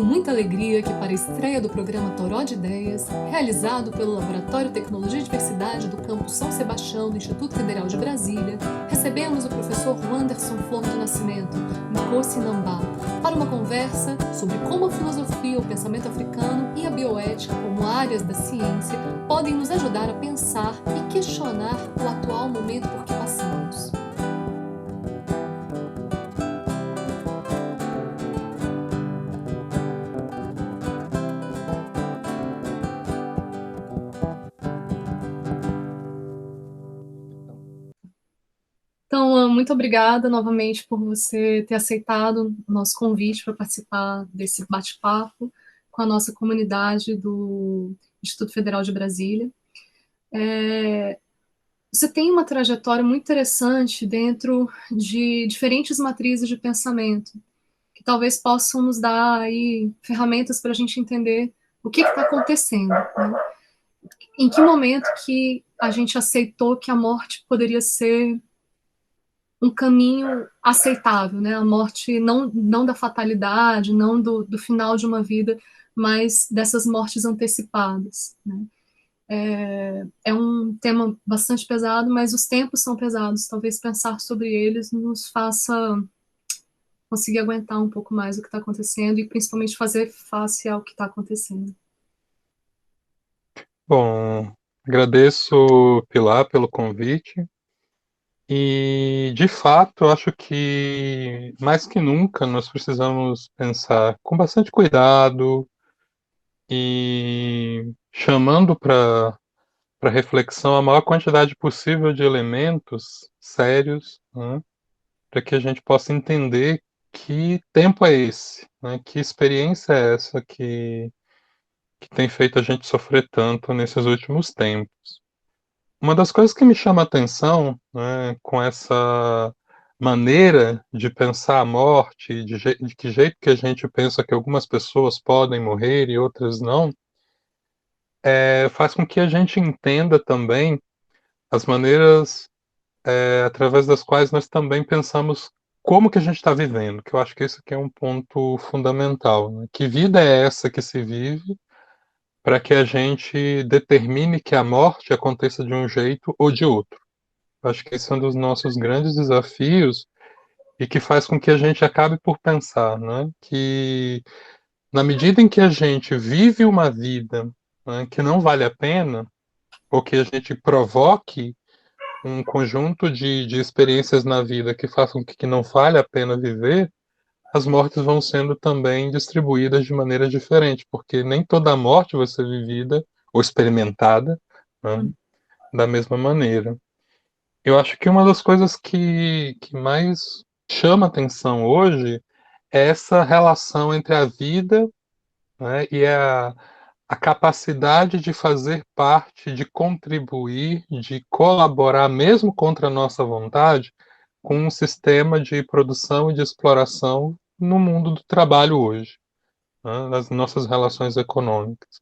com muita alegria que para a estreia do programa Toró de Ideias, realizado pelo Laboratório de Tecnologia e Diversidade do campus São Sebastião do Instituto Federal de Brasília, recebemos o professor Wanderson Flor do Nascimento, Nkosi Nambá, para uma conversa sobre como a filosofia, o pensamento africano e a bioética como áreas da ciência podem nos ajudar a pensar e questionar o atual momento por que passamos. Então, muito obrigada novamente por você ter aceitado o nosso convite para participar desse bate-papo com a nossa comunidade do Instituto Federal de Brasília. Você tem uma trajetória muito interessante dentro de diferentes matrizes de pensamento, que talvez possam nos dar aí ferramentas para a gente entender o que está acontecendo, né? Em que momento que a gente aceitou que a morte poderia ser um caminho aceitável, né? A morte não da fatalidade, não do final de uma vida, mas dessas mortes antecipadas, né? É um tema bastante pesado, mas os tempos são pesados. Talvez pensar sobre eles nos faça conseguir aguentar um pouco mais o que está acontecendo e principalmente fazer face ao que está acontecendo. Bom, agradeço, Pilar, pelo convite. E, de fato, acho que mais que nunca nós precisamos pensar com bastante cuidado e chamando para reflexão a maior quantidade possível de elementos sérios, né, para que a gente possa entender que tempo é esse, né, que experiência é essa que tem feito a gente sofrer tanto nesses últimos tempos. Uma das coisas que me chama a atenção, né, com essa maneira de pensar a morte, de que jeito que a gente pensa que algumas pessoas podem morrer e outras não, faz com que a gente entenda também as maneiras, através das quais nós também pensamos como que a gente está vivendo, que eu acho que esse aqui é um ponto fundamental, né? Que vida é essa que se vive para que a gente determine que a morte aconteça de um jeito ou de outro? Acho que esse é um dos nossos grandes desafios e que faz com que a gente acabe por pensar, né, que na medida em que a gente vive uma vida, né, que não vale a pena, ou que a gente provoque um conjunto de experiências na vida que façam com que não vale a pena viver, as mortes vão sendo também distribuídas de maneira diferente, porque nem toda morte vai ser vivida ou experimentada, né, da mesma maneira. Eu acho que uma das coisas que mais chama atenção hoje é essa relação entre a vida, né, e a capacidade de fazer parte, de contribuir, de colaborar, mesmo contra a nossa vontade, com um sistema de produção e de exploração no mundo do trabalho hoje, né, nas nossas relações econômicas.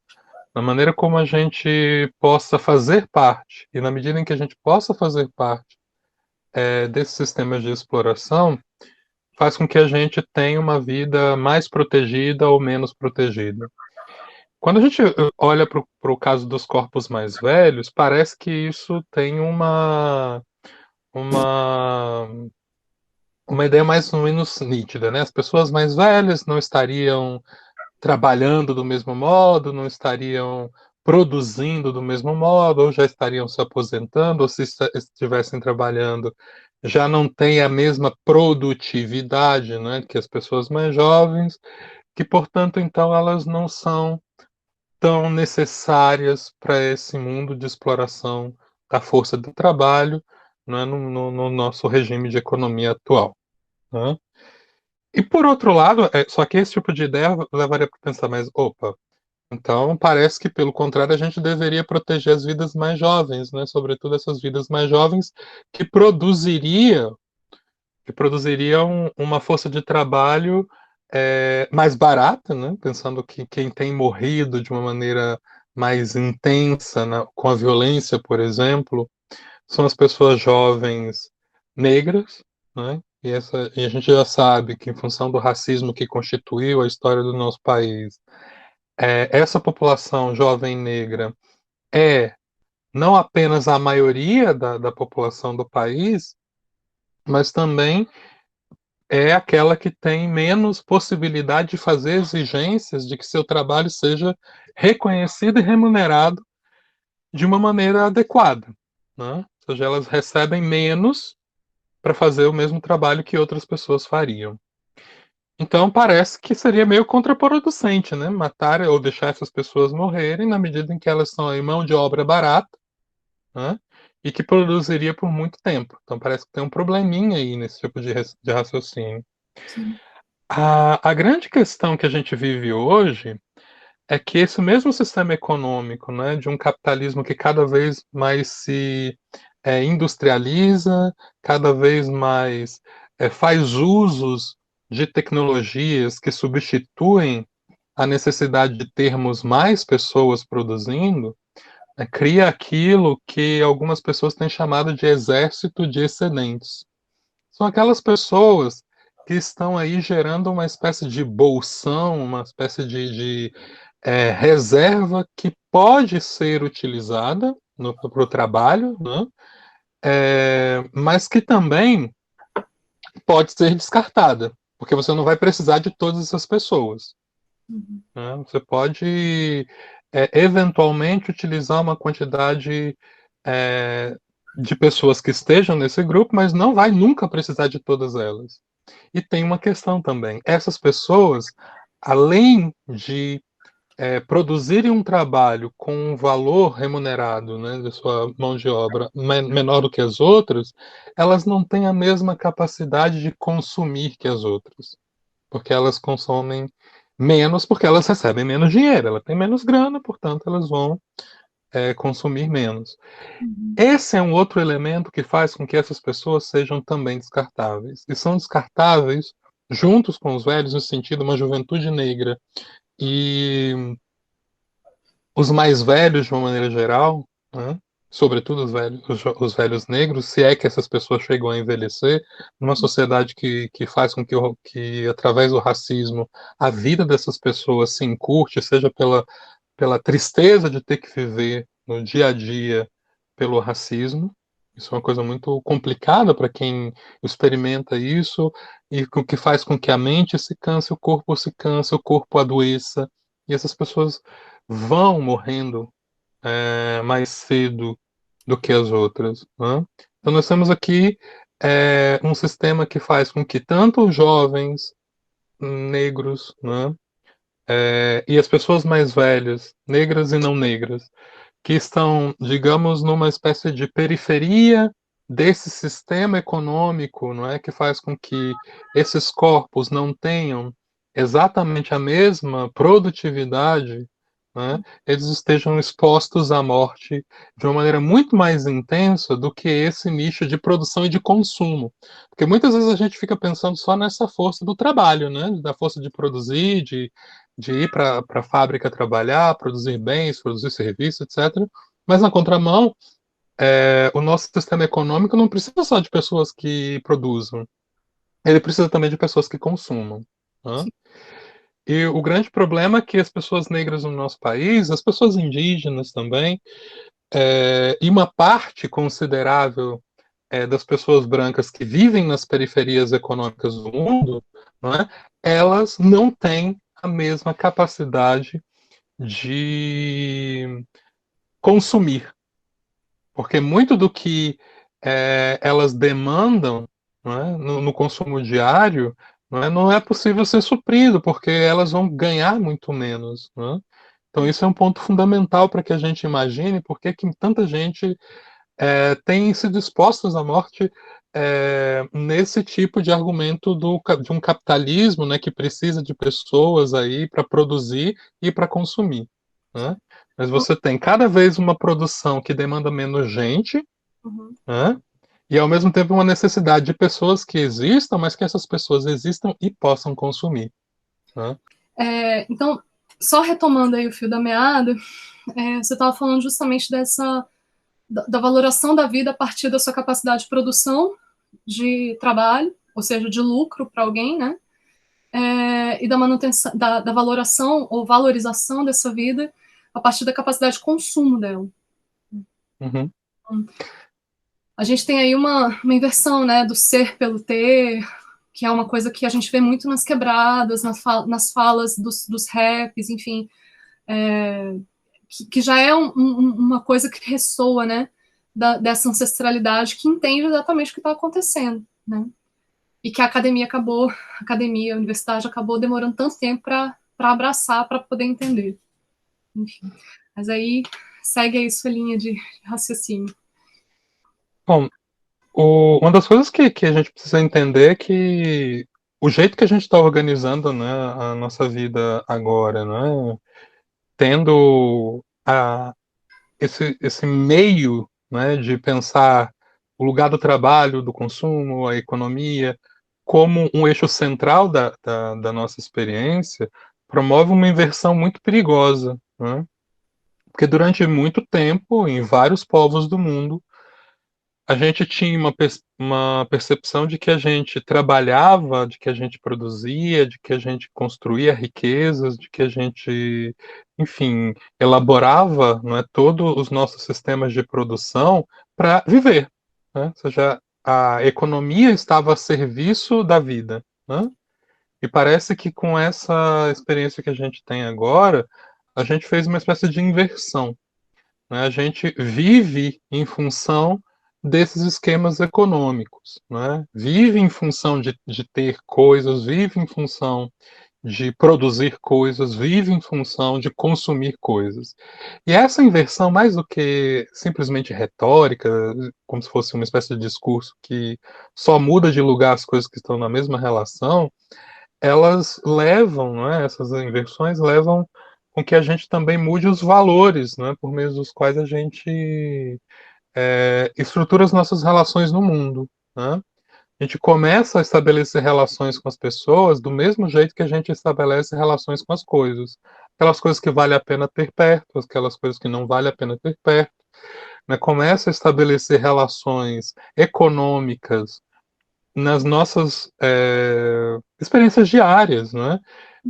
Na maneira como a gente possa fazer parte, e na medida em que a gente possa fazer parte desses sistemas de exploração, faz com que a gente tenha uma vida mais protegida ou menos protegida. Quando a gente olha para o caso dos corpos mais velhos, parece que isso tem uma, uma ideia mais ou menos nítida, né? As pessoas mais velhas não estariam trabalhando do mesmo modo, não estariam produzindo do mesmo modo, ou já estariam se aposentando, ou se estivessem trabalhando, já não tem a mesma produtividade, né, que as pessoas mais jovens, que, portanto, então elas não são tão necessárias para esse mundo de exploração da força do trabalho, né, no nosso regime de economia atual, né? E por outro lado, só que esse tipo de ideia levaria para pensar mais, opa, então parece que pelo contrário a gente deveria proteger as vidas mais jovens, né? Sobretudo essas vidas mais jovens que produziriam uma força de trabalho mais barata, né? Pensando que quem tem morrido de uma maneira mais intensa, com a violência, por exemplo, são as pessoas jovens negras, né? e a gente já sabe que, em função do racismo que constituiu a história do nosso país, essa população jovem negra é não apenas a maioria da população do país, mas também é aquela que tem menos possibilidade de fazer exigências de que seu trabalho seja reconhecido e remunerado de uma maneira adequada, né? Ou seja, elas recebem menos para fazer o mesmo trabalho que outras pessoas fariam. Então parece que seria meio contraproducente, né? Matar ou deixar essas pessoas morrerem na medida em que elas são aí mão de obra barata, né? E que produziria por muito tempo. Então parece que tem um probleminha aí nesse tipo de raciocínio. Sim. A grande questão que a gente vive hoje é que esse mesmo sistema econômico, né, de um capitalismo que cada vez mais se industrializa, cada vez mais faz usos de tecnologias que substituem a necessidade de termos mais pessoas produzindo, cria aquilo que algumas pessoas têm chamado de exército de excedentes. São aquelas pessoas que estão aí gerando uma espécie de bolsão, uma espécie de reserva que pode ser utilizada para o trabalho, né? Mas que também pode ser descartada, porque você não vai precisar de todas essas pessoas. Uhum. Né? Você pode, eventualmente, utilizar uma quantidade é, de pessoas que estejam nesse grupo, mas não vai nunca precisar de todas elas. E tem uma questão também: essas pessoas, além de produzirem um trabalho com um valor remunerado, né, de sua mão de obra menor do que as outras, elas não têm a mesma capacidade de consumir que as outras, porque elas consomem menos, porque elas recebem menos dinheiro, elas têm menos grana, portanto elas vão consumir menos. Uhum. Esse é um outro elemento que faz com que essas pessoas sejam também descartáveis, e são descartáveis juntos com os velhos, no sentido de uma juventude negra e os mais velhos, de uma maneira geral, né? Sobretudo os velhos negros, se é que essas pessoas chegam a envelhecer, numa sociedade que faz com que, através do racismo, a vida dessas pessoas se encurte, seja pela tristeza de ter que viver no dia a dia pelo racismo. Isso é uma coisa muito complicada para quem experimenta isso, e o que faz com que a mente se canse, o corpo se canse, o corpo adoeça, e essas pessoas vão morrendo mais cedo do que as outras. Né? Então nós temos aqui um sistema que faz com que tanto os jovens negros, né, e as pessoas mais velhas, negras e não negras, que estão, digamos, numa espécie de periferia desse sistema econômico, não é, que faz com que esses corpos não tenham exatamente a mesma produtividade, né, eles estejam expostos à morte de uma maneira muito mais intensa do que esse nicho de produção e de consumo. Porque muitas vezes a gente fica pensando só nessa força do trabalho, né, da força de produzir, de ir para a fábrica trabalhar, produzir bens, produzir serviços, etc. Mas, na contramão, o nosso sistema econômico não precisa só de pessoas que produzam, ele precisa também de pessoas que consumam. Né? Sim. E o grande problema é que as pessoas negras no nosso país, as pessoas indígenas também, e uma parte considerável das pessoas brancas que vivem nas periferias econômicas do mundo, não é? Elas não têm a mesma capacidade de consumir, porque muito do que elas demandam, não é, no consumo diário não é possível ser suprido, porque elas vão ganhar muito menos. Não é? Então, isso é um ponto fundamental para que a gente imagine por que tanta gente tem se dispostos à morte nesse tipo de argumento de um capitalismo, né, que precisa de pessoas aí para produzir e para consumir. Né? Mas você tem cada vez uma produção que demanda menos gente, Uhum. né? E ao mesmo tempo uma necessidade de pessoas que existam, mas que essas pessoas existam e possam consumir. Né? Então, só retomando aí o fio da meada, você estava falando justamente da valoração da vida a partir da sua capacidade de produção, de trabalho, ou seja, de lucro para alguém, né? E da manutenção, da valoração ou valorização dessa vida a partir da capacidade de consumo dela. Uhum. A gente tem aí uma inversão, né, do ser pelo ter, que é uma coisa que a gente vê muito nas quebradas, nas falas dos raps, enfim, que já é uma coisa que ressoa, né, dessa ancestralidade que entende exatamente o que está acontecendo, né? E que a a universidade acabou demorando tanto tempo para abraçar, para poder entender. Enfim, mas aí segue aí sua linha de raciocínio. Bom, uma das coisas que a gente precisa entender é que o jeito que a gente está organizando, né, a nossa vida agora, né, tendo esse meio, né, de pensar o lugar do trabalho, do consumo, a economia, como um eixo central da nossa experiência, promove uma inversão muito perigosa, né? Porque durante muito tempo, em vários povos do mundo, a gente tinha uma percepção de que a gente trabalhava, de que a gente produzia, de que a gente construía riquezas, de que a gente, enfim, elaborava, não é, todos os nossos sistemas de produção para viver, né? Ou seja, a economia estava a serviço da vida, né? E parece que com essa experiência que a gente tem agora, a gente fez uma espécie de inversão, né? A gente vive em função desses esquemas econômicos, né? Vive em função de ter coisas, vive em função de produzir coisas, vive em função de consumir coisas. E essa inversão, mais do que simplesmente retórica, como se fosse uma espécie de discurso que só muda de lugar as coisas que estão na mesma relação, elas levam, né, essas inversões levam com que a gente também mude os valores, né, por meio dos quais a gente estrutura as nossas relações no mundo. Né? A gente começa a estabelecer relações com as pessoas do mesmo jeito que a gente estabelece relações com as coisas. Aquelas coisas que vale a pena ter perto, aquelas coisas que não vale a pena ter perto. Né? Começa a estabelecer relações econômicas nas nossas experiências diárias, né?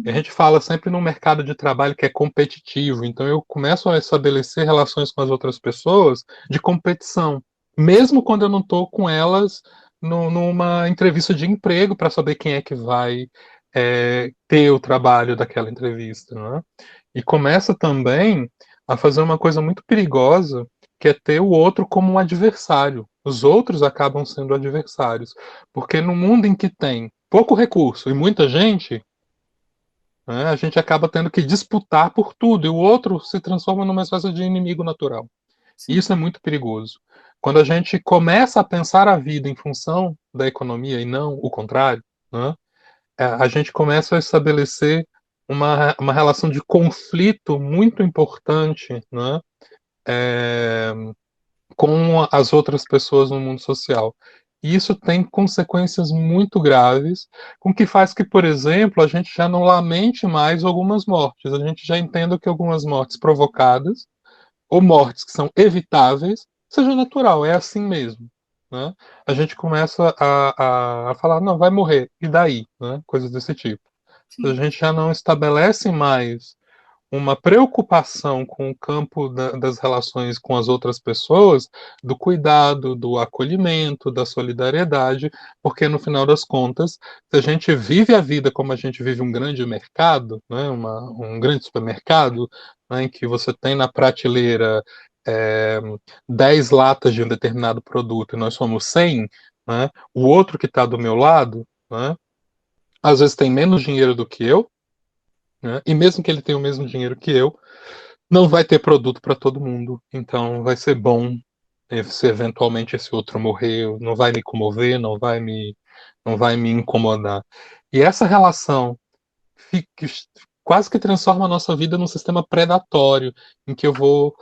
A gente fala sempre num mercado de trabalho que é competitivo, então eu começo a estabelecer relações com as outras pessoas de competição, mesmo quando eu não estou com elas numa entrevista de emprego para saber quem é que vai ter o trabalho daquela entrevista, né? E começa também a fazer uma coisa muito perigosa, que é ter o outro como um adversário. Os outros acabam sendo adversários, porque no mundo em que tem pouco recurso e muita gente, né, a gente acaba tendo que disputar por tudo, e o outro se transforma numa espécie de inimigo natural. E Sim. isso é muito perigoso. Quando a gente começa a pensar a vida em função da economia e não o contrário, né, a gente começa a estabelecer uma relação de conflito muito importante, né, é, com as outras pessoas no mundo social. E isso tem consequências muito graves, com que faz que, por exemplo, a gente já não lamente mais algumas mortes. A gente já entenda que algumas mortes provocadas, ou mortes que são evitáveis, seja natural, é assim mesmo. Né? A gente começa a falar, não, vai morrer, e daí? Né? Coisas desse tipo. A Sim. gente já não estabelece mais uma preocupação com o campo das relações com as outras pessoas, do cuidado, do acolhimento, da solidariedade, porque no final das contas, se a gente vive a vida como a gente vive um grande mercado, né, um grande supermercado, né, em que você tem na prateleira é, 10 latas de um determinado produto e nós somos 100, né, o outro que está do meu lado, né, às vezes tem menos dinheiro do que eu, né? E mesmo que ele tenha o mesmo dinheiro que eu, não vai ter produto para todo mundo. Então vai ser bom se eventualmente esse outro morrer, não vai me comover, não vai me incomodar. E essa relação fica, quase que transforma a nossa vida num sistema predatório, em que eu vou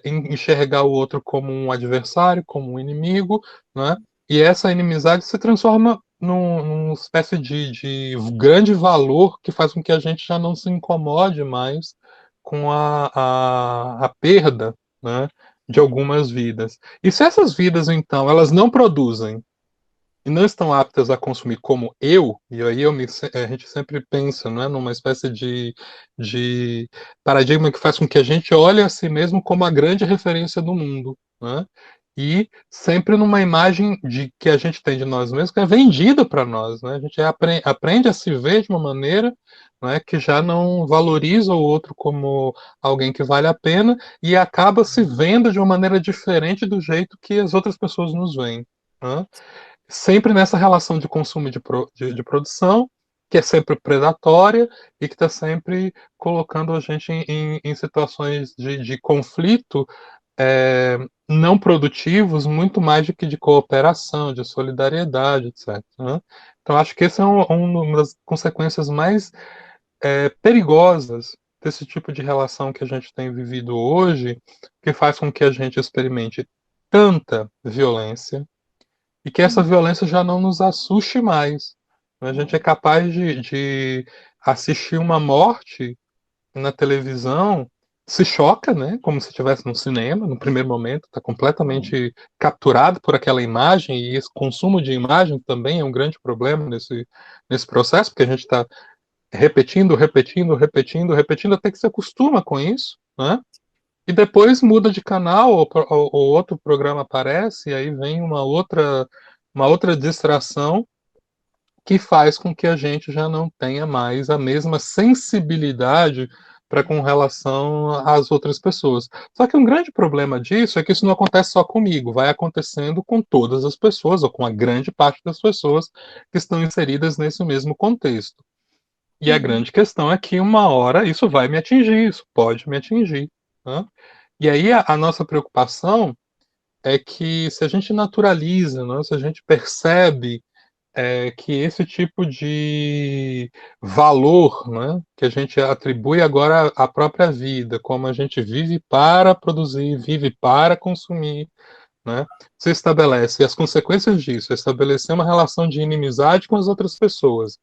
enxergar o outro como um adversário, como um inimigo, né? E essa inimizade se transforma numa espécie de grande valor que faz com que a gente já não se incomode mais com a perda, né, de algumas vidas. E se essas vidas, então, elas não produzem e não estão aptas a consumir como eu, e aí a gente sempre pensa, né, numa espécie de paradigma que faz com que a gente olhe a si mesmo como a grande referência do mundo, né? E sempre numa imagem de que a gente tem de nós mesmos que é vendida para nós, né? A gente aprende a se ver de uma maneira, né, que já não valoriza o outro como alguém que vale a pena e acaba se vendo de uma maneira diferente do jeito que as outras pessoas nos veem, né? Sempre nessa relação de consumo e de produção, que é sempre predatória e que está sempre colocando a gente em situações de conflito não produtivos, muito mais do que de cooperação, de solidariedade, etc. Né? Então, acho que essa é uma das consequências mais perigosas desse tipo de relação que a gente tem vivido hoje, que faz com que a gente experimente tanta violência, e que essa violência já não nos assuste mais. A gente é capaz de assistir uma morte na televisão, se choca, né? Como se estivesse no cinema, no primeiro momento, está completamente capturado por aquela imagem, e esse consumo de imagem também é um grande problema nesse processo, porque a gente está repetindo, repetindo, repetindo, repetindo, até que se acostuma com isso, né? E depois muda de canal, ou outro programa aparece, e aí vem uma outra distração que faz com que a gente já não tenha mais a mesma sensibilidade para com relação às outras pessoas. Só que um grande problema disso é que isso não acontece só comigo, vai acontecendo com todas as pessoas, ou com a grande parte das pessoas que estão inseridas nesse mesmo contexto. E a Uhum. grande questão é que uma hora isso vai me atingir, isso pode me atingir. Né? E aí a nossa preocupação é que se a gente naturaliza, né, se a gente percebe que esse tipo de valor, né, que a gente atribui agora à própria vida, como a gente vive para produzir, vive para consumir, né, se estabelece, e as consequências disso, é estabelecer uma relação de inimizade com as outras pessoas,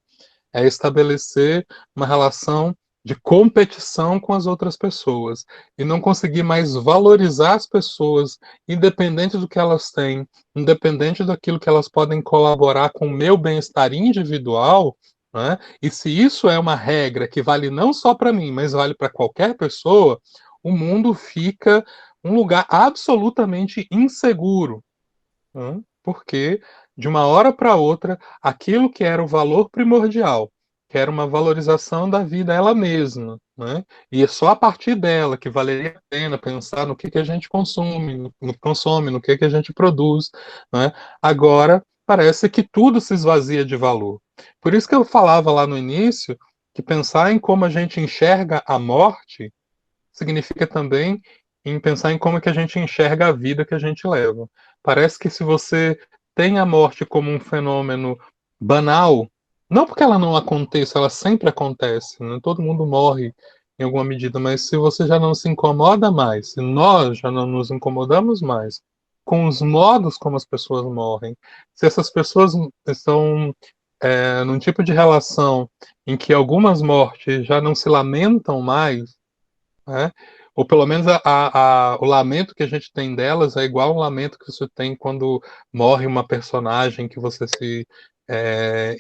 é estabelecer uma relação de competição com as outras pessoas e não conseguir mais valorizar as pessoas, independente do que elas têm, independente daquilo que elas podem colaborar com o meu bem-estar individual, né? E se isso é uma regra que vale não só para mim, mas vale para qualquer pessoa, o mundo fica um lugar absolutamente inseguro, né? Porque de uma hora para outra, aquilo que era o valor primordial, que era uma valorização da vida ela mesma, né? E é só a partir dela que valeria a pena pensar no que a gente consome, no que a gente produz, né? Agora parece que tudo se esvazia de valor. Por isso que eu falava lá no início que pensar em como a gente enxerga a morte significa também em pensar em como é que a gente enxerga a vida que a gente leva. Parece que se você tem a morte como um fenômeno banal, não porque ela não aconteça, ela sempre acontece, né? Todo mundo morre em alguma medida, mas se você já não se incomoda mais, se nós já não nos incomodamos mais com os modos como as pessoas morrem, se essas pessoas estão num tipo de relação em que algumas mortes já não se lamentam mais, né? Ou pelo menos o lamento que a gente tem delas é igual ao lamento que você tem quando morre uma personagem que você se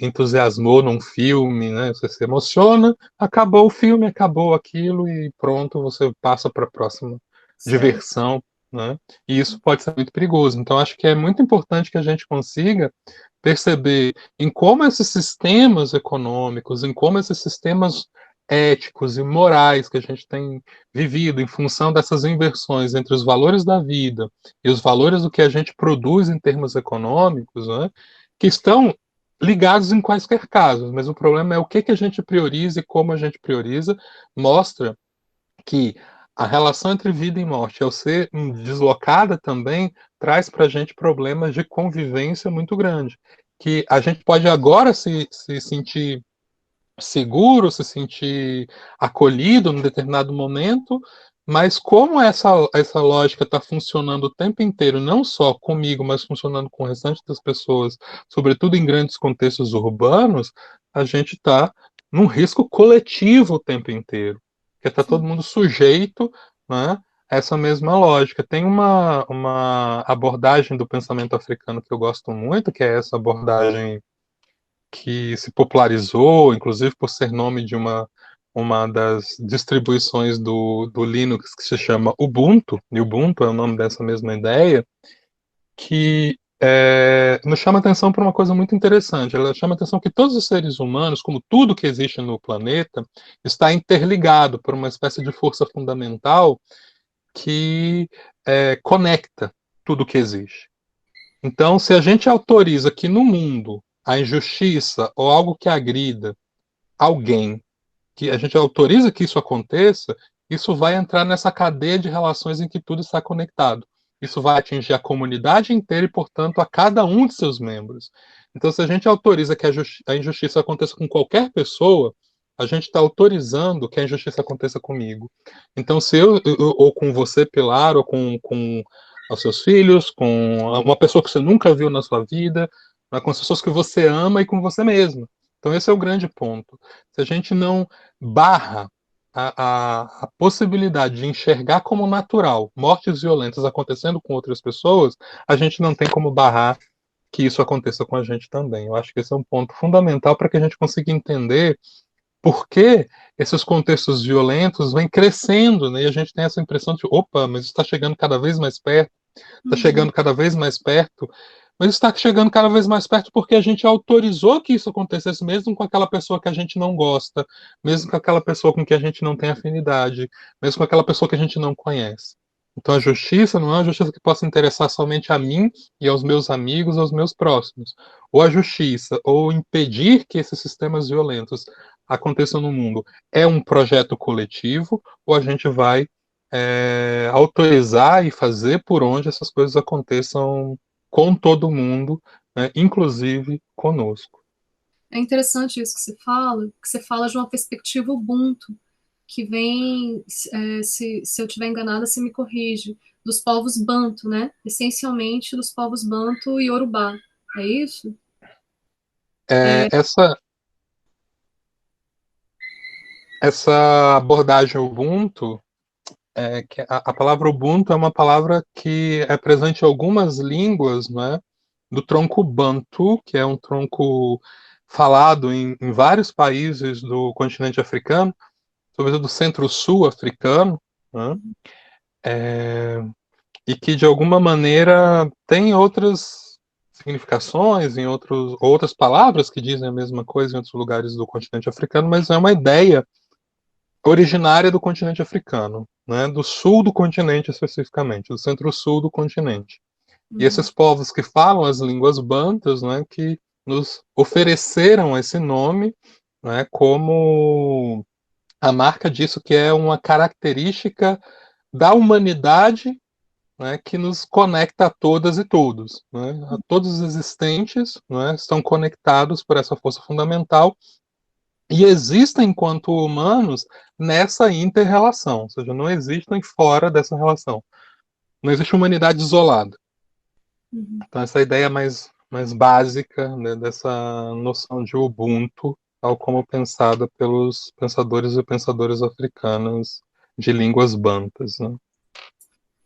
entusiasmou num filme, né? Você se emociona, acabou o filme, acabou aquilo e pronto, você passa para a próxima Certo. diversão, né? E isso pode ser muito perigoso. Então, acho que é muito importante que a gente consiga perceber em como esses sistemas econômicos, em como esses sistemas éticos e morais que a gente tem vivido em função dessas inversões entre os valores da vida e os valores do que a gente produz em termos econômicos, né, que estão ligados em quaisquer casos, mas o problema é o que a gente prioriza e como a gente prioriza, mostra que a relação entre vida e morte, ao ser deslocada também, traz para a gente problemas de convivência muito grande. Que a gente pode agora se sentir seguro, se sentir acolhido num determinado momento, mas como essa lógica está funcionando o tempo inteiro, não só comigo, mas funcionando com o restante das pessoas, sobretudo em grandes contextos urbanos, a gente está num risco coletivo o tempo inteiro, porque está todo Sim. mundo sujeito, né, essa mesma lógica. Tem uma abordagem do pensamento africano que eu gosto muito, que é essa abordagem que se popularizou, inclusive por ser nome de uma das distribuições do Linux, que se chama Ubuntu, e Ubuntu é o nome dessa mesma ideia, que nos chama atenção para uma coisa muito interessante. Ela chama atenção que todos os seres humanos, como tudo que existe no planeta, está interligado por uma espécie de força fundamental que conecta tudo que existe. Então, se a gente autoriza que no mundo a injustiça ou algo que agrida alguém, que a gente autoriza que isso aconteça, isso vai entrar nessa cadeia de relações em que tudo está conectado. Isso vai atingir a comunidade inteira e, portanto, a cada um de seus membros. Então, se a gente autoriza que a injustiça aconteça com qualquer pessoa, a gente está autorizando que a injustiça aconteça comigo. Então, se ou com você, Pilar, ou com os seus filhos, com uma pessoa que você nunca viu na sua vida, com as pessoas que você ama e com você mesmo. Então, esse é o grande ponto. Se a gente não barra a possibilidade de enxergar como natural mortes violentas acontecendo com outras pessoas, a gente não tem como barrar que isso aconteça com a gente também. Eu acho que esse é um ponto fundamental para que a gente consiga entender por que esses contextos violentos vêm crescendo, né? E a gente tem essa impressão de, opa, mas está chegando cada vez mais perto, está Uhum. chegando cada vez mais perto, mas está chegando cada vez mais perto porque a gente autorizou que isso acontecesse, mesmo com aquela pessoa que a gente não gosta, mesmo com aquela pessoa com que a gente não tem afinidade, mesmo com aquela pessoa que a gente não conhece. Então a justiça não é uma justiça que possa interessar somente a mim e aos meus amigos, aos meus próximos. Ou a justiça, ou impedir que esses sistemas violentos aconteçam no mundo, é um projeto coletivo, ou a gente vai autorizar e fazer por onde essas coisas aconteçam com todo mundo, né, inclusive conosco. É interessante isso que você fala de uma perspectiva Ubuntu, que vem, se eu estiver enganada, você me corrige, dos povos Banto, né? Essencialmente dos povos Banto e Yorubá. É isso? É, essa abordagem Ubuntu, que a palavra Ubuntu é uma palavra que é presente em algumas línguas, né, do tronco Bantu, que é um tronco falado em vários países do continente africano, sobretudo do centro-sul africano, né, e que de alguma maneira tem outras significações em outras palavras que dizem a mesma coisa em outros lugares do continente africano, mas é uma ideia originária do continente africano, né, do sul do continente especificamente, do centro-sul do continente. E Uhum, esses povos que falam as línguas bantas, né, que nos ofereceram esse nome, né, como a marca disso que é uma característica da humanidade, né, que nos conecta a todas e todos. Né? A todos os existentes, né, estão conectados por essa força fundamental e existem enquanto humanos nessa inter-relação, ou seja, não existem fora dessa relação. Não existe humanidade isolada. uhum. Então, essa ideia mais básica, né, dessa noção de Ubuntu, tal como pensada pelos pensadores e pensadoras africanas de línguas bantas. Né?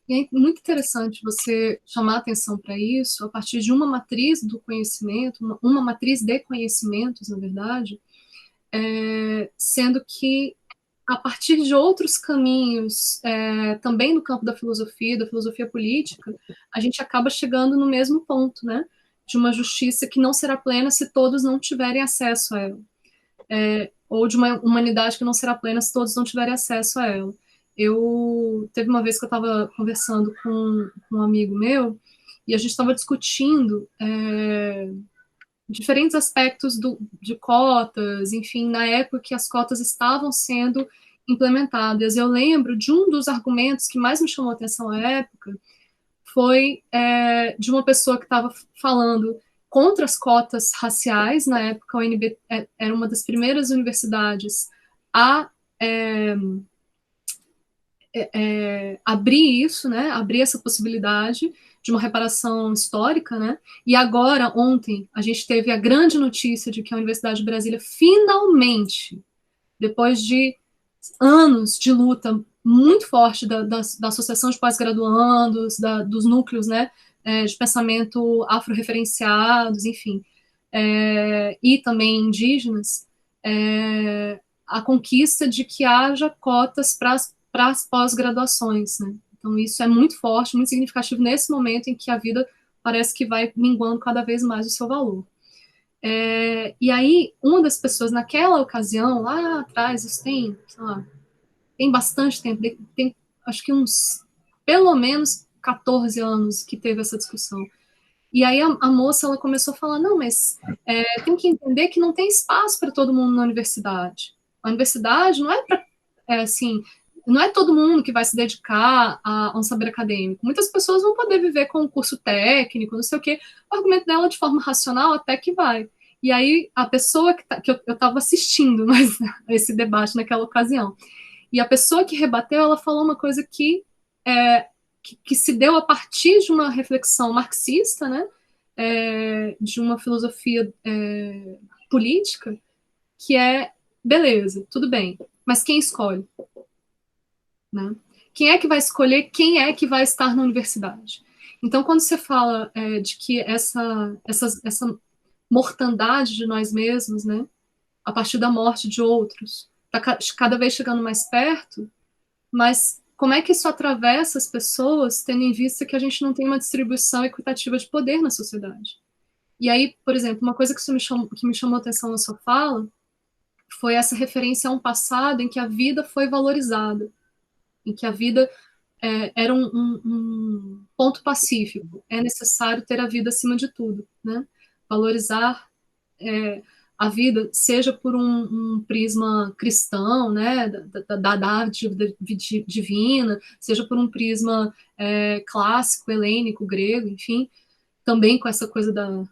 E é muito interessante você chamar atenção para isso a partir de uma matriz do conhecimento, uma matriz de conhecimentos, na verdade, sendo que a partir de outros caminhos, também no campo da filosofia política, a gente acaba chegando no mesmo ponto, né? De uma justiça que não será plena se todos não tiverem acesso a ela. Ou de uma humanidade que não será plena se todos não tiverem acesso a ela. Teve uma vez que eu estava conversando com um amigo meu e a gente estava discutindo diferentes aspectos de cotas, enfim, na época que as cotas estavam sendo implementadas. Eu lembro de um dos argumentos que mais me chamou a atenção à época foi de uma pessoa que estava falando contra as cotas raciais. Na época, a UNB era uma das primeiras universidades a abrir isso, né, abrir essa possibilidade de uma reparação histórica, né? E agora, ontem, a gente teve a grande notícia de que a Universidade de Brasília finalmente, depois de anos de luta muito forte da associação de pós-graduandos, dos núcleos, né, de pensamento afro-referenciados, enfim, e também indígenas, a conquista de que haja cotas para as pós-graduações, né? Então isso é muito forte, muito significativo nesse momento em que a vida parece que vai minguando cada vez mais o seu valor. E aí, uma das pessoas naquela ocasião, lá atrás, isso tem, sei lá, tem bastante tempo, tem acho que uns, pelo menos 14 anos que teve essa discussão. E aí a moça, ela começou a falar, não, mas tem que entender que não tem espaço para todo mundo na universidade. A universidade não é para, assim, não é todo mundo que vai se dedicar a um saber acadêmico. Muitas pessoas vão poder viver com um curso técnico, não sei o quê. O argumento dela, de forma racional, até que vai. E aí, a pessoa que eu estava assistindo mas, esse debate naquela ocasião, e a pessoa que rebateu, ela falou uma coisa que se deu a partir de uma reflexão marxista, né, de uma filosofia política, que beleza, tudo bem, mas quem escolhe? Né? Quem é que vai escolher quem é que vai estar na universidade? Então, quando você fala de que essa mortandade de nós mesmos, né, a partir da morte de outros, está cada vez chegando mais perto, mas como é que isso atravessa as pessoas, tendo em vista que a gente não tem uma distribuição equitativa de poder na sociedade? E aí, por exemplo, uma coisa que me chamou a atenção na sua fala foi essa referência a um passado em que a vida foi valorizada, em que a vida era um ponto pacífico. É necessário ter a vida acima de tudo, né? Valorizar a vida, seja por um prisma cristão, né, da dívida divina, seja por um prisma clássico, helênico, grego, enfim, também com essa coisa da,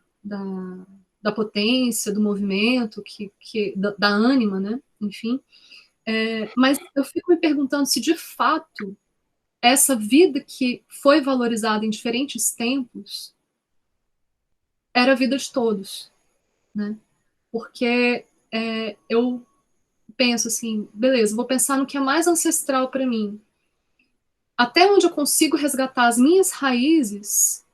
da potência, do movimento, da ânima, né, enfim. Mas eu fico me perguntando se, de fato, essa vida que foi valorizada em diferentes tempos era a vida de todos, né? Porque eu penso assim, beleza, vou pensar no que é mais ancestral para mim. Até onde eu consigo resgatar as minhas raízes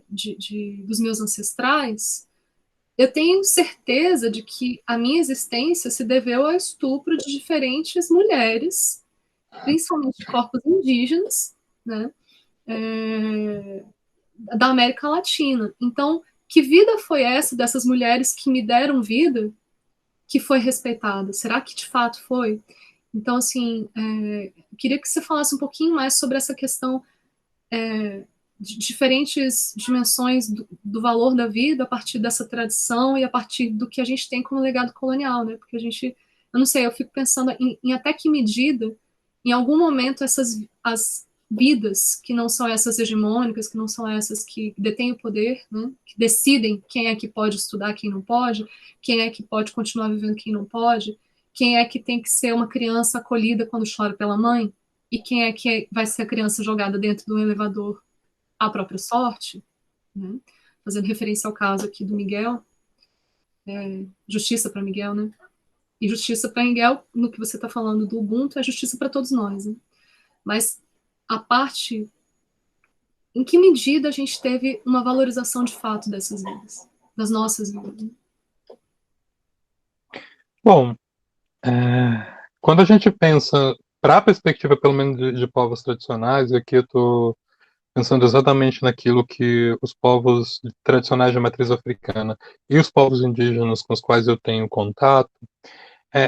dos meus ancestrais, eu tenho certeza de que a minha existência se deveu ao estupro de diferentes mulheres, principalmente de corpos indígenas, né, da América Latina. Então, que vida foi essa dessas mulheres que me deram vida que foi respeitada? Será que de fato foi? Então, assim, queria que você falasse um pouquinho mais sobre essa questão de diferentes dimensões do valor da vida a partir dessa tradição e a partir do que a gente tem como legado colonial, né? Porque a gente, eu não sei, eu fico pensando em até que medida, em algum momento, as vidas que não são essas hegemônicas, que não são essas que detêm o poder, né? Que decidem quem é que pode estudar, quem não pode, quem é que pode continuar vivendo, quem não pode, quem é que tem que ser uma criança acolhida quando chora pela mãe, e quem é que vai ser a criança jogada dentro do elevador à própria sorte, né? Fazendo referência ao caso aqui do Miguel, justiça para Miguel, né? E justiça para Miguel, no que você está falando do Ubuntu, é justiça para todos nós, né? Mas a parte, em que medida a gente teve uma valorização de fato dessas vidas, das nossas vidas? Né? Bom, quando a gente pensa para a perspectiva, pelo menos, de povos tradicionais, e aqui eu estou pensando exatamente naquilo que os povos tradicionais de matriz africana e os povos indígenas com os quais eu tenho contato,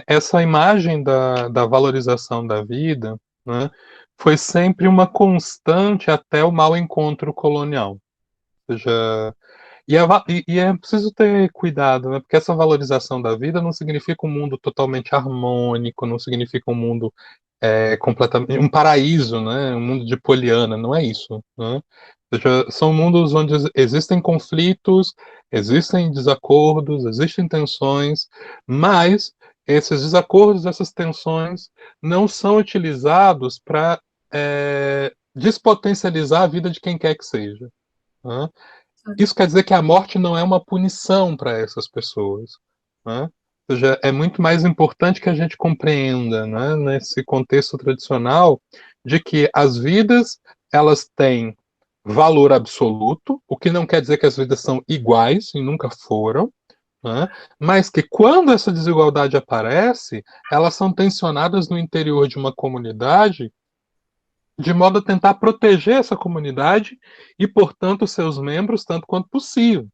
essa imagem da valorização da vida, né, foi sempre uma constante até o mau encontro colonial. Ou seja, e é preciso ter cuidado, né, porque essa valorização da vida não significa um mundo totalmente harmônico, não significa um mundo completamente um paraíso, né, um mundo de Poliana, não é isso, né? Ou seja, são mundos onde existem conflitos, existem desacordos, existem tensões, mas esses desacordos, essas tensões não são utilizados para despotencializar a vida de quem quer que seja. Né? Isso quer dizer que a morte não é uma punição para essas pessoas. Né? Ou seja, é muito mais importante que a gente compreenda, né, nesse contexto tradicional, de que as vidas elas têm valor absoluto, o que não quer dizer que as vidas são iguais e nunca foram, né, mas que quando essa desigualdade aparece, elas são tensionadas no interior de uma comunidade de modo a tentar proteger essa comunidade e, portanto, seus membros tanto quanto possível.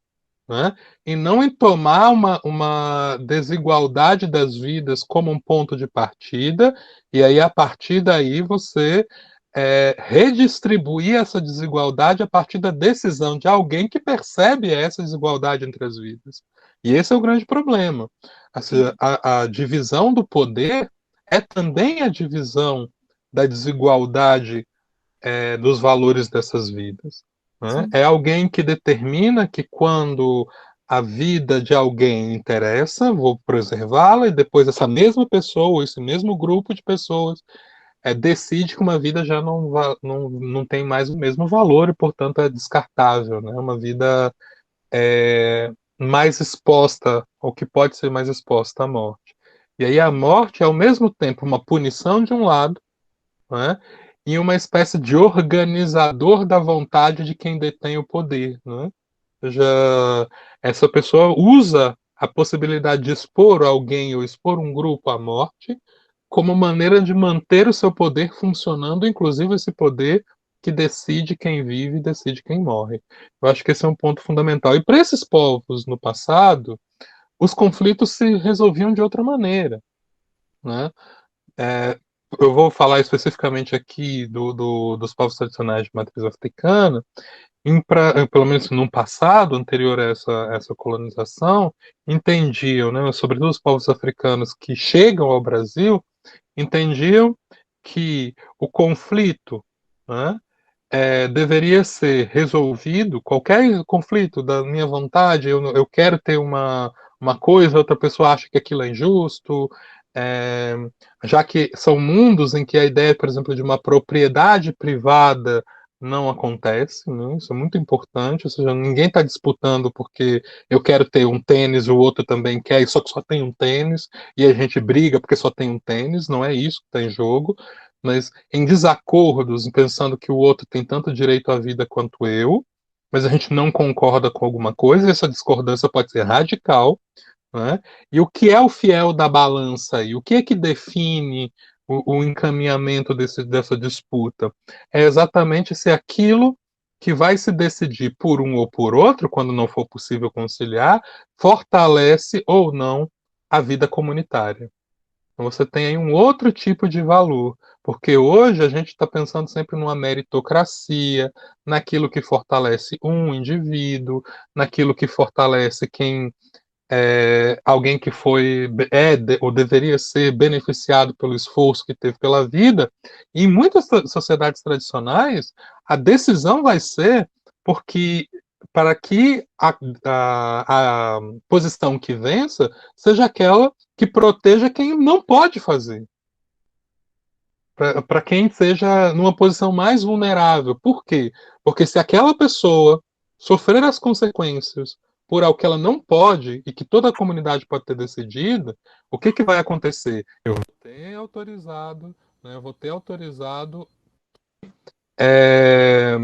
Né? E não em tomar uma desigualdade das vidas como um ponto de partida, e aí a partir daí você redistribuir essa desigualdade a partir da decisão de alguém que percebe essa desigualdade entre as vidas. E esse é o grande problema. A divisão do poder é também a divisão da desigualdade dos valores dessas vidas. Né? Sim. É alguém que determina que quando a vida de alguém interessa, vou preservá-la, e depois essa mesma pessoa, esse mesmo grupo de pessoas, decide que uma vida já não tem mais o mesmo valor e, portanto, é descartável. Né? Uma vida mais exposta, ou que pode ser mais exposta à morte. E aí a morte é, ao mesmo tempo, uma punição de um lado, né? E uma espécie de organizador da vontade de quem detém o poder. Né? Ou seja, essa pessoa usa a possibilidade de expor alguém ou expor um grupo à morte como maneira de manter o seu poder funcionando, inclusive esse poder que decide quem vive e decide quem morre. Eu acho que esse é um ponto fundamental. E para esses povos no passado, os conflitos se resolviam de outra maneira. Né? É, eu vou falar especificamente aqui dos povos tradicionais de matriz africana, pelo menos no passado, anterior a essa colonização, entendiam, né, sobretudo os povos africanos que chegam ao Brasil, entendiam que o conflito, né, deveria ser resolvido, qualquer conflito da minha vontade, eu quero ter uma coisa, outra pessoa acha que aquilo é injusto, é, já que são mundos em que a ideia, por exemplo, de uma propriedade privada não acontece, né? Isso é muito importante, ou seja, ninguém está disputando porque eu quero ter um tênis, o outro também quer, e só tem um tênis, e a gente briga porque só tem um tênis, não é isso que está em jogo, mas em desacordos, pensando que o outro tem tanto direito à vida quanto eu, mas a gente não concorda com alguma coisa, e essa discordância pode ser radical, né? E o que é o fiel da balança aí? O que é que define o encaminhamento dessa disputa? É exatamente se aquilo que vai se decidir por um ou por outro, quando não for possível conciliar, fortalece ou não a vida comunitária. Então você tem aí um outro tipo de valor, porque hoje a gente está pensando sempre numa meritocracia, naquilo que fortalece um indivíduo, naquilo que fortalece quem alguém que foi ou deveria ser beneficiado pelo esforço que teve pela vida. E em muitas sociedades tradicionais, a decisão vai ser porque para que a posição que vença seja aquela que proteja quem não pode fazer, para quem seja numa posição mais vulnerável. Por quê? Porque se aquela pessoa sofrer as consequências por algo que ela não pode e que toda a comunidade pode ter decidido, o que vai acontecer? Eu vou ter autorizado, né, eu vou ter autorizado é,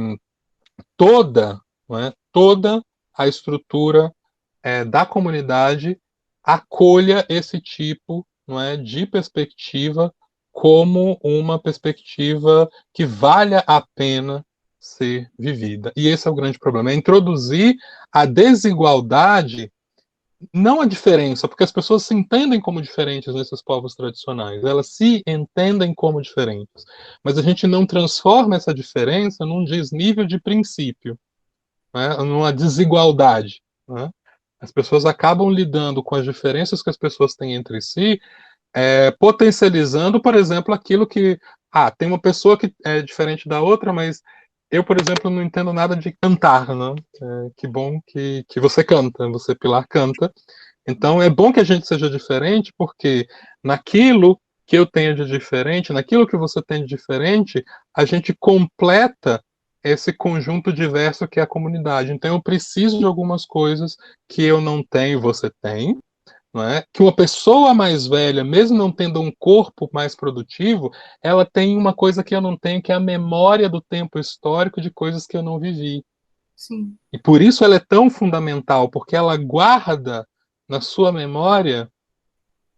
toda, né, toda a estrutura da comunidade acolha esse tipo, não é, de perspectiva como uma perspectiva que valha a pena ser vivida. E esse é o grande problema, é introduzir a desigualdade, não a diferença, porque as pessoas se entendem como diferentes nesses povos tradicionais, elas se entendem como diferentes, mas a gente não transforma essa diferença num desnível de princípio, né, numa desigualdade, né? As pessoas acabam lidando com as diferenças que as pessoas têm entre si, potencializando, por exemplo, aquilo que. Ah, tem uma pessoa que é diferente da outra, mas eu, por exemplo, não entendo nada de cantar, né? Que bom que você canta, você, Pilar, canta. Então, é bom que a gente seja diferente, porque naquilo que eu tenho de diferente, naquilo que você tem de diferente, a gente completa esse conjunto diverso que é a comunidade. Então, eu preciso de algumas coisas que eu não tenho, você tem, não é? Que uma pessoa mais velha, mesmo não tendo um corpo mais produtivo, ela tem uma coisa que eu não tenho, que é a memória do tempo histórico de coisas que eu não vivi. sim, E por isso ela é tão fundamental, porque ela guarda na sua memória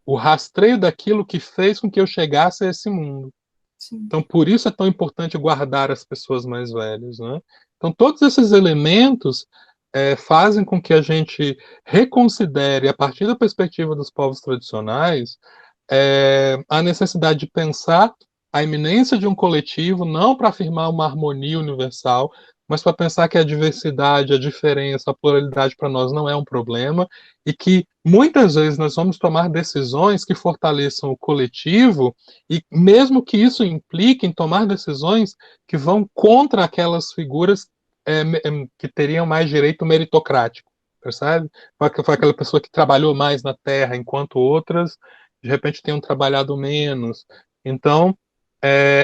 o rastreio daquilo que fez com que eu chegasse a esse mundo. sim. Então, por isso é tão importante guardar as pessoas mais velhas, né? Então, todos esses elementos fazem com que a gente reconsidere, a partir da perspectiva dos povos tradicionais, a necessidade de pensar a iminência de um coletivo, não para afirmar uma harmonia universal, mas para pensar que a diversidade, a diferença, a pluralidade para nós não é um problema e que muitas vezes nós vamos tomar decisões que fortaleçam o coletivo e mesmo que isso implique em tomar decisões que vão contra aquelas figuras que teriam mais direito meritocrático, percebe? Foi aquela pessoa que trabalhou mais na terra, enquanto outras de repente tenham trabalhado menos. Então,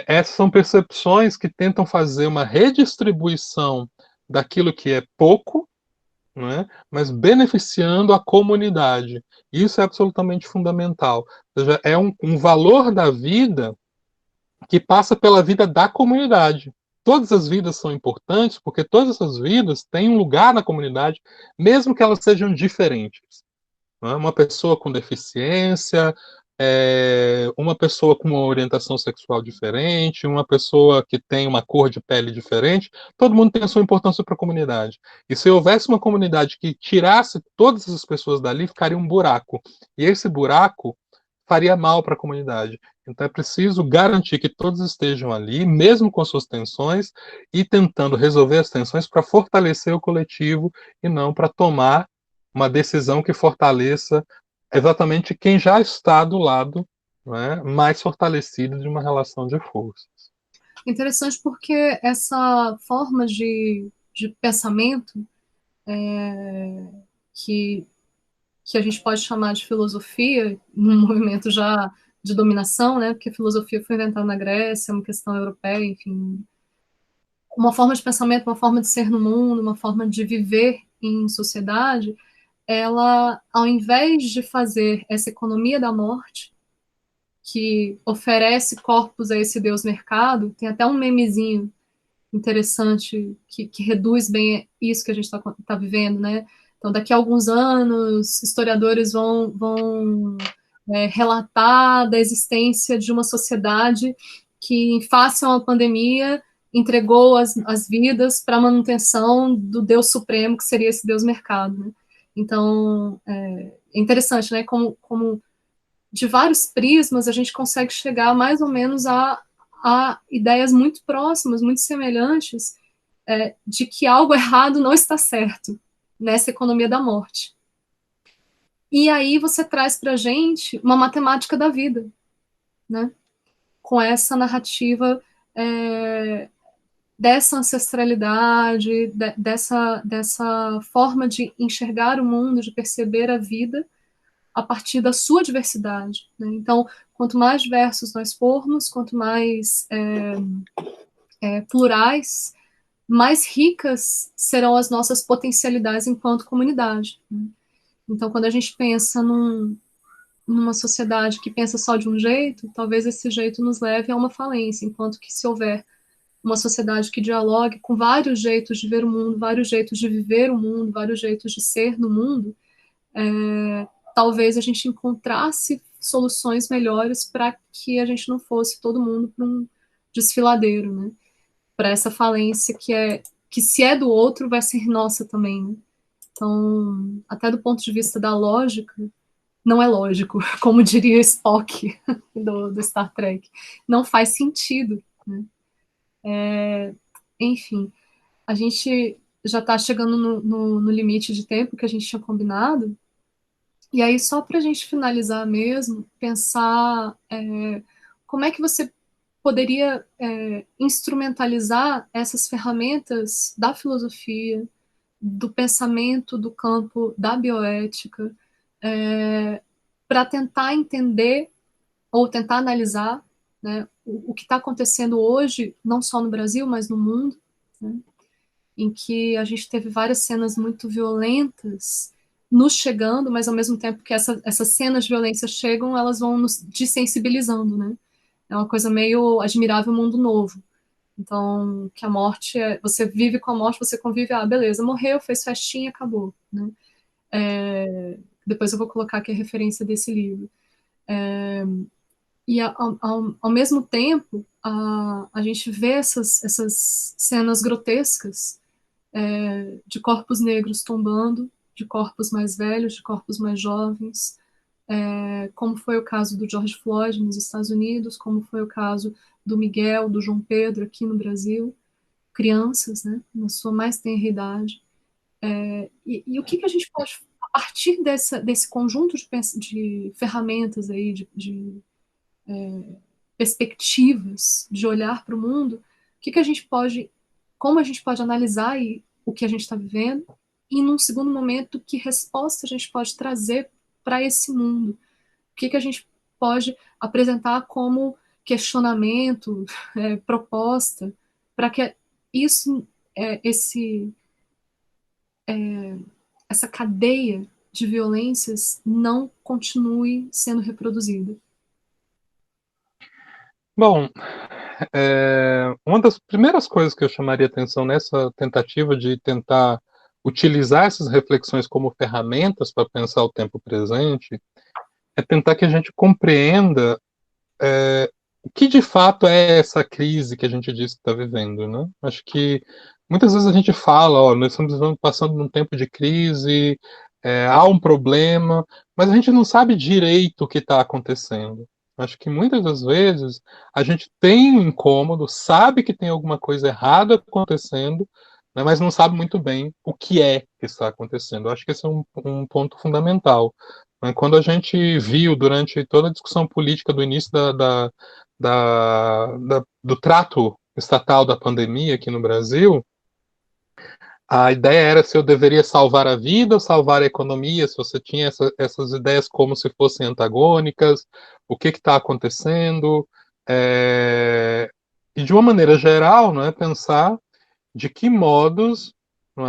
essas são percepções que tentam fazer uma redistribuição daquilo que é pouco, né, mas beneficiando a comunidade. Isso é absolutamente fundamental. Ou seja, é um valor da vida que passa pela vida da comunidade. Todas as vidas são importantes porque todas essas vidas têm um lugar na comunidade, mesmo que elas sejam diferentes. Né? Uma pessoa com deficiência, uma pessoa com uma orientação sexual diferente, uma pessoa que tem uma cor de pele diferente, todo mundo tem a sua importância para a comunidade. E se houvesse uma comunidade que tirasse todas essas pessoas dali, ficaria um buraco. E esse buraco faria mal para a comunidade. Então é preciso garantir que todos estejam ali, mesmo com suas tensões, e tentando resolver as tensões para fortalecer o coletivo e não para tomar uma decisão que fortaleça exatamente quem já está do lado, né, mais fortalecido de uma relação de forças. Interessante porque essa forma de pensamento que, que a gente pode chamar de filosofia, num movimento já de dominação, né? Porque a filosofia foi inventada na Grécia, é uma questão europeia, enfim, uma forma de pensamento, uma forma de ser no mundo, uma forma de viver em sociedade, ela, ao invés de fazer essa economia da morte, que oferece corpos a esse Deus mercado, tem até um memezinho interessante que reduz bem isso que a gente está vivendo, né? Então, daqui a alguns anos, historiadores vão relatar da existência de uma sociedade que, em face a uma pandemia, entregou as vidas para a manutenção do Deus Supremo, que seria esse Deus mercado. Né? Então, é interessante, né? Como de vários prismas a gente consegue chegar mais ou menos a ideias muito próximas, muito semelhantes, de que algo errado não está certo nessa economia da morte. E aí você traz para a gente uma matemática da vida, né? Com essa narrativa dessa ancestralidade, dessa forma de enxergar o mundo, de perceber a vida a partir da sua diversidade. Né? Então, quanto mais diversos nós formos, quanto mais plurais, mais ricas serão as nossas potencialidades enquanto comunidade. Né? Então, quando a gente pensa numa sociedade que pensa só de um jeito, talvez esse jeito nos leve a uma falência, enquanto que se houver uma sociedade que dialogue com vários jeitos de ver o mundo, vários jeitos de viver o mundo, vários jeitos de ser no mundo, talvez a gente encontrasse soluções melhores para que a gente não fosse todo mundo para um desfiladeiro, né? Para essa falência que se é do outro vai ser nossa também. Né? Então, até do ponto de vista da lógica, não é lógico, como diria Spock do Star Trek, não faz sentido. Né? Enfim, a gente já está chegando no limite de tempo que a gente tinha combinado. E aí, só para a gente finalizar mesmo, pensar como é que você poderia instrumentalizar essas ferramentas da filosofia, do pensamento do campo da bioética, para tentar entender ou tentar analisar, né, o que está acontecendo hoje, não só no Brasil, mas no mundo, né, em que a gente teve várias cenas muito violentas nos chegando, mas ao mesmo tempo que essas cenas de violência chegam, elas vão nos desensibilizando, né? É uma coisa meio Admirável Mundo Novo. Então, que a morte você vive com a morte, você convive, beleza, morreu, fez festinha, acabou, né? Depois eu vou colocar aqui a referência desse livro. E ao mesmo tempo, a gente vê essas cenas grotescas de corpos negros tombando, de corpos mais velhos, de corpos mais jovens, como foi o caso do George Floyd nos Estados Unidos, como foi o caso do Miguel, do João Pedro aqui no Brasil, crianças, né, na sua mais tenra idade. E o que a gente pode, a partir desse conjunto de ferramentas aí, de perspectivas, de olhar para o mundo, que a gente pode, como a gente pode analisar o que a gente está vivendo, e num segundo momento, que resposta a gente pode trazer para esse mundo? O que a gente pode apresentar como questionamento, proposta, para que isso, esse, essa cadeia de violências não continue sendo reproduzida? Bom, uma das primeiras coisas que eu chamaria atenção nessa tentativa de tentar utilizar essas reflexões como ferramentas para pensar o tempo presente é tentar que a gente compreenda o que de fato é essa crise que a gente diz que está vivendo, né? Acho que muitas vezes a gente fala, nós estamos passando num tempo de crise, há um problema, mas a gente não sabe direito o que está acontecendo. Acho que muitas das vezes a gente tem um incômodo, sabe que tem alguma coisa errada acontecendo, né, mas não sabe muito bem o que é que está acontecendo. Acho que esse é um ponto fundamental. Quando a gente viu durante toda a discussão política do início do trato estatal da pandemia aqui no Brasil, a ideia era se eu deveria salvar a vida ou salvar a economia, se você tinha essas ideias como se fossem antagônicas, o que está acontecendo, e de uma maneira geral, não é, pensar de que modos, não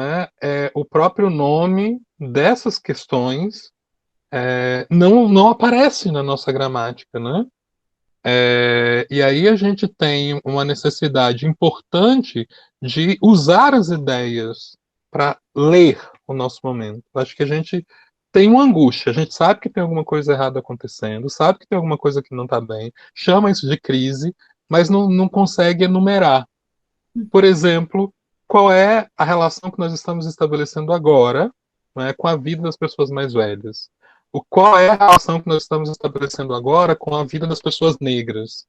o próprio nome dessas questões não aparece na nossa gramática, né? E aí a gente tem uma necessidade importante de usar as ideias para ler o nosso momento. Acho que a gente tem uma angústia, a gente sabe que tem alguma coisa errada acontecendo, sabe que tem alguma coisa que não está bem, chama isso de crise, mas não consegue enumerar. Por exemplo, qual é a relação que nós estamos estabelecendo agora, né, com a vida das pessoas mais velhas? Qual é a relação que nós estamos estabelecendo agora com a vida das pessoas negras?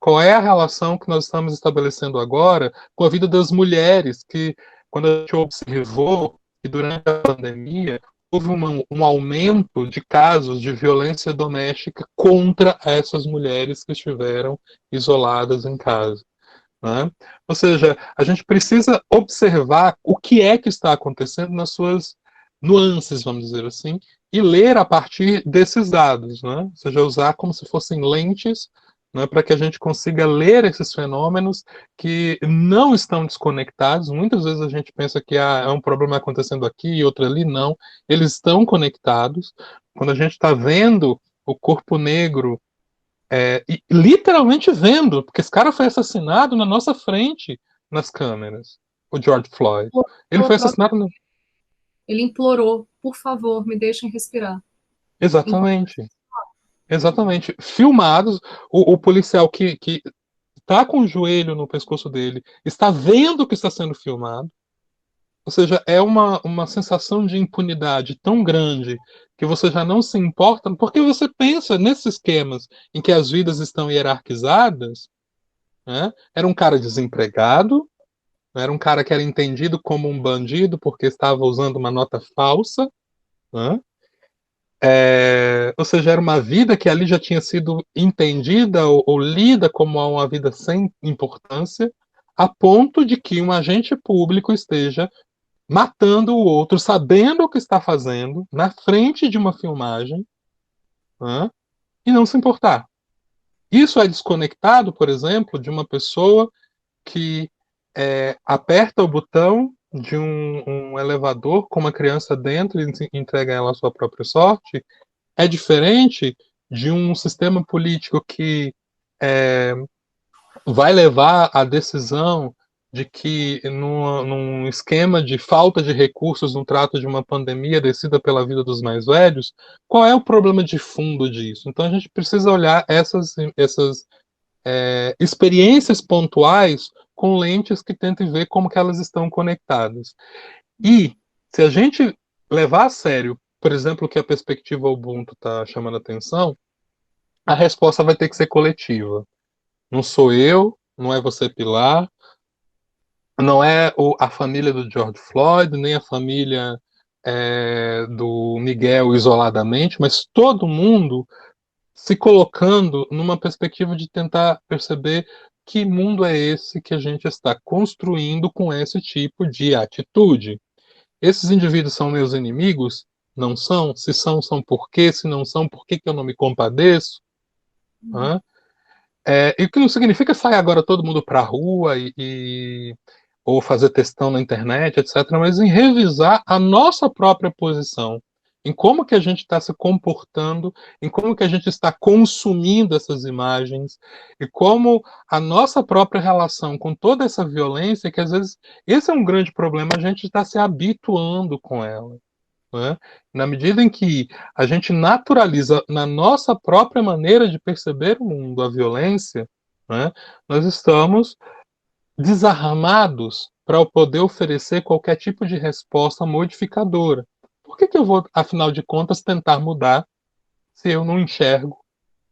Qual é a relação que nós estamos estabelecendo agora com a vida das mulheres, que, quando a gente observou que durante a pandemia houve um aumento de casos de violência doméstica contra essas mulheres que estiveram isoladas em casa? Né? Ou seja, a gente precisa observar o que é que está acontecendo nas suas nuances, vamos dizer assim, e ler a partir desses dados, né? Ou seja, usar como se fossem lentes, né, para que a gente consiga ler esses fenômenos que não estão desconectados. Muitas vezes a gente pensa que é um problema acontecendo aqui e outro ali, não. Eles estão conectados. Quando a gente está vendo o corpo negro e literalmente vendo, porque esse cara foi assassinado na nossa frente nas câmeras, o George Floyd. Ele foi assassinado. Ele implorou, por favor, me deixem respirar. Exatamente. Exatamente. Filmados, o policial que está com o joelho no pescoço dele está vendo que está sendo filmado. Ou seja, é uma sensação de impunidade tão grande que você já não se importa, porque você pensa nesses esquemas em que as vidas estão hierarquizadas, né? Era um cara desempregado, era um cara que era entendido como um bandido porque estava usando uma nota falsa, né? Ou seja, era uma vida que ali já tinha sido entendida ou lida como uma vida sem importância, a ponto de que um agente público esteja matando o outro, sabendo o que está fazendo, na frente de uma filmagem, né? E não se importar. Isso é desconectado, por exemplo, de uma pessoa que aperta o botão de um elevador com uma criança dentro e entrega ela a sua própria sorte é diferente de um sistema político que é, vai levar à decisão de que, num esquema de falta de recursos no trato de uma pandemia descida pela vida dos mais velhos, qual é o problema de fundo disso? Então a gente precisa olhar essas experiências pontuais com lentes que tentem ver como que elas estão conectadas. E se a gente levar a sério, por exemplo, o que a perspectiva Ubuntu está chamando a atenção, a resposta vai ter que ser coletiva. Não sou eu, não é você, Pilar, não é a família do George Floyd, nem a família do Miguel isoladamente, mas todo mundo se colocando numa perspectiva de tentar perceber que mundo é esse que a gente está construindo com esse tipo de atitude. Esses indivíduos são meus inimigos? Não são? Se são, são por quê? Se não são, por que que eu não me compadeço? Hã? E o que não significa sair agora todo mundo para a rua ou fazer textão na internet, etc., mas em revisar a nossa própria posição, em como que a gente está se comportando, em como que a gente está consumindo essas imagens, e como a nossa própria relação com toda essa violência, que às vezes esse é um grande problema, a gente está se habituando com ela. Né? Na medida em que a gente naturaliza na nossa própria maneira de perceber o mundo a violência, né, nós estamos desarmados para poder oferecer qualquer tipo de resposta modificadora. Por que eu vou, afinal de contas, tentar mudar se eu não enxergo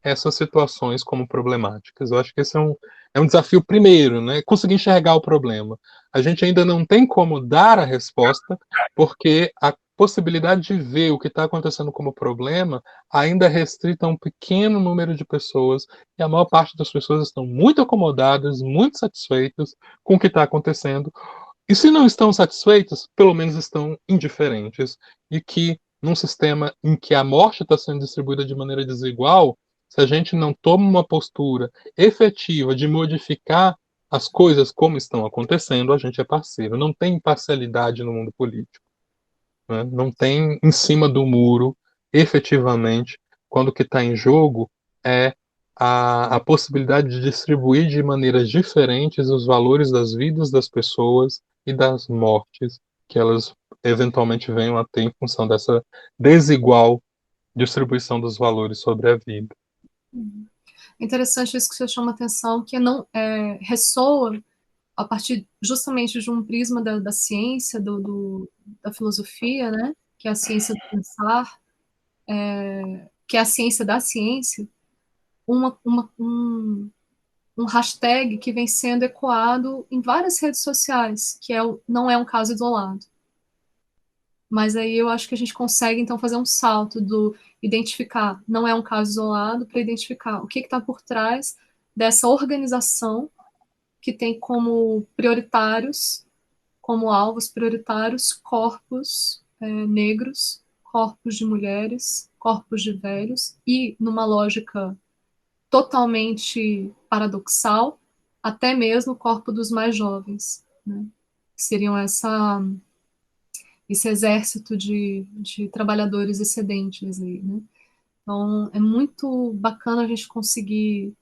essas situações como problemáticas? Eu acho que esse é um desafio primeiro, né? Conseguir enxergar o problema. A gente ainda não tem como dar a resposta, porque a possibilidade de ver o que está acontecendo como problema ainda é restrita a um pequeno número de pessoas, e a maior parte das pessoas estão muito acomodadas, muito satisfeitas com o que está acontecendo, e se não estão satisfeitos, pelo menos estão indiferentes. E que, num sistema em que a morte está sendo distribuída de maneira desigual, se a gente não toma uma postura efetiva de modificar as coisas como estão acontecendo, a gente é parceiro. Não tem imparcialidade no mundo político. Né? Não tem em cima do muro, efetivamente, quando o que está em jogo é a possibilidade de distribuir de maneiras diferentes os valores das vidas das pessoas e das mortes que elas eventualmente venham a ter em função dessa desigual distribuição dos valores sobre a vida. É interessante isso que você chama atenção, que não ressoa a partir justamente de um prisma da ciência, da filosofia, né? Que é a ciência do pensar, que é a ciência da ciência, um hashtag que vem sendo ecoado em várias redes sociais, que não é um caso isolado. Mas aí eu acho que a gente consegue, então, fazer um salto do identificar, não é um caso isolado, para identificar o que está por trás dessa organização que tem como prioritários, como alvos prioritários, corpos negros, corpos de mulheres, corpos de velhos, e numa lógica totalmente paradoxal, até mesmo o corpo dos mais jovens, né? Que seriam esse exército de trabalhadores excedentes aí, né? Então, é muito bacana a gente conseguir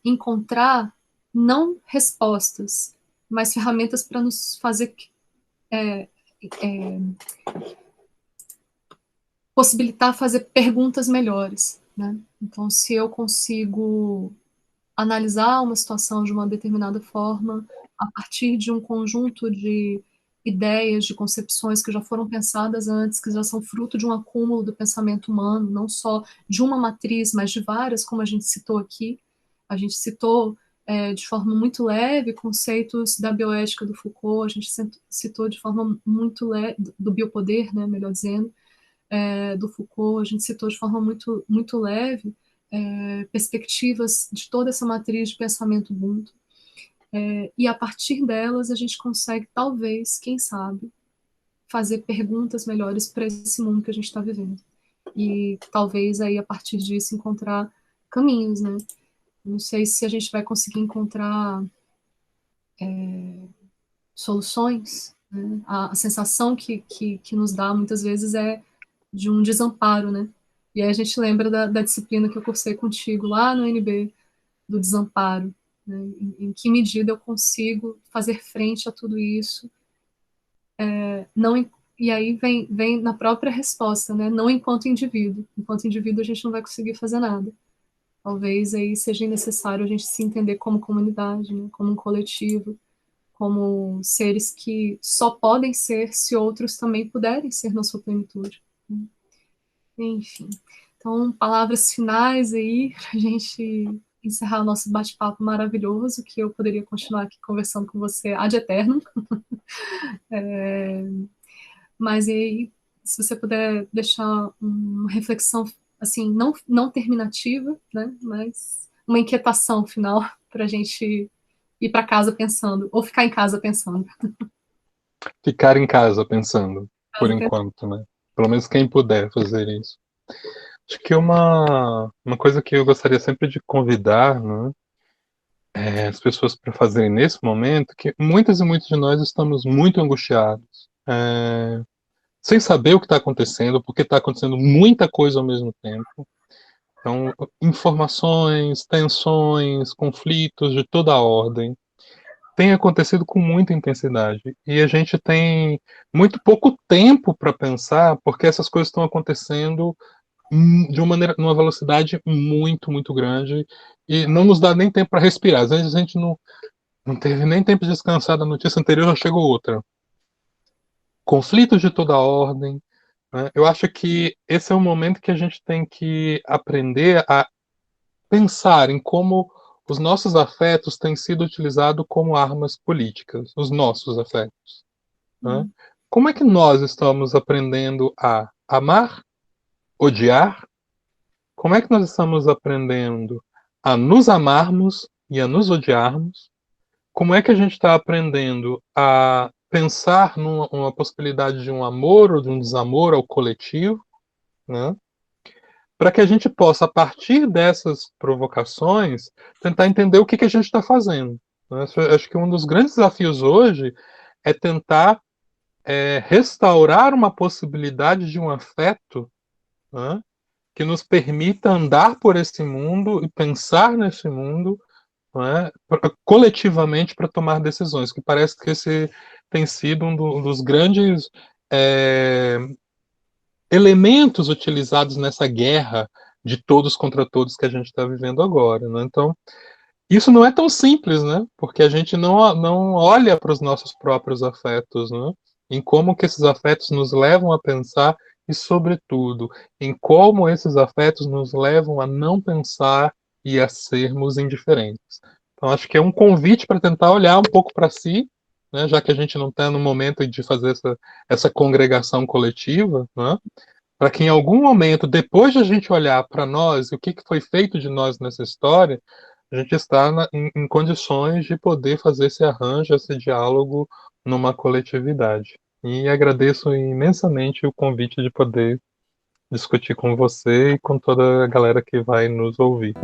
encontrar não respostas, mas ferramentas para nos fazer possibilitar fazer perguntas melhores, né? Então, se eu consigo analisar uma situação de uma determinada forma a partir de um conjunto de ideias, de concepções que já foram pensadas antes, que já são fruto de um acúmulo do pensamento humano, não só de uma matriz, mas de várias, como a gente citou aqui. A gente citou de forma muito leve conceitos da bioética do Foucault, a gente citou de forma muito leve, do biopoder, né, melhor dizendo, do Foucault, a gente citou de forma muito, muito leve perspectivas de toda essa matriz de pensamento Ubuntu. E a partir delas a gente consegue, talvez, quem sabe, fazer perguntas melhores para esse mundo que a gente está vivendo. E talvez aí, a partir disso, encontrar caminhos, né? Não sei se a gente vai conseguir encontrar soluções, né? A sensação que nos dá muitas vezes é de um desamparo, né? E aí a gente lembra da disciplina que eu cursei contigo lá no NB, do desamparo, né? Em que medida eu consigo fazer frente a tudo isso, não, e aí vem na própria resposta, né? Não enquanto indivíduo. Enquanto indivíduo a gente não vai conseguir fazer nada. Talvez aí seja necessário a gente se entender como comunidade, né? Como um coletivo, como seres que só podem ser se outros também puderem ser na sua plenitude. Enfim. Então, palavras finais aí para a gente encerrar o nosso bate-papo maravilhoso, que eu poderia continuar aqui conversando com você ad eternum. Mas aí, se você puder deixar uma reflexão, assim, não terminativa, né, mas uma inquietação final para a gente ir para casa pensando, ou ficar em casa pensando. Ficar em casa pensando, por Casa pensando. enquanto, né? Pelo menos quem puder fazer isso. Acho que uma coisa que eu gostaria sempre de convidar, né, as pessoas para fazerem nesse momento, que muitas e muitos de nós estamos muito angustiados, sem saber o que está acontecendo, porque está acontecendo muita coisa ao mesmo tempo. Então, informações, tensões, conflitos de toda a ordem têm acontecido com muita intensidade. E a gente tem muito pouco tempo para pensar, porque essas coisas estão acontecendo de uma maneira, numa velocidade muito, muito grande, e não nos dá nem tempo para respirar. Às vezes a gente não teve nem tempo de descansar da notícia anterior, já chegou outra. Conflitos de toda a ordem, né? Eu acho que esse é o momento que a gente tem que aprender a pensar em como os nossos afetos têm sido utilizados como armas políticas, os nossos afetos, né? Hum, Como é que nós estamos aprendendo a amar, odiar? Como é que nós estamos aprendendo a nos amarmos e a nos odiarmos? Como é que a gente está aprendendo a pensar numa possibilidade de um amor ou de um desamor ao coletivo, né? Para que a gente possa, a partir dessas provocações, tentar entender o que a gente está fazendo, né? Acho que um dos grandes desafios hoje é tentar restaurar uma possibilidade de um afeto, né, que nos permita andar por esse mundo e pensar nesse mundo, né, coletivamente para tomar decisões, que parece que esse tem sido um dos grandes é, elementos utilizados nessa guerra de todos contra todos que a gente está vivendo agora, né? Então, isso não é tão simples, né? Porque a gente não olha para os nossos próprios afetos, né? Em como que esses afetos nos levam a pensar e, sobretudo, em como esses afetos nos levam a não pensar e a sermos indiferentes. Então, acho que é um convite para tentar olhar um pouco para si, né? Já que a gente não está no momento de fazer essa congregação coletiva, né? Para que em algum momento, depois de a gente olhar para nós e o que foi feito de nós nessa história, a gente está em condições de poder fazer esse arranjo, esse diálogo numa coletividade. E agradeço imensamente o convite de poder discutir com você e com toda a galera que vai nos ouvir.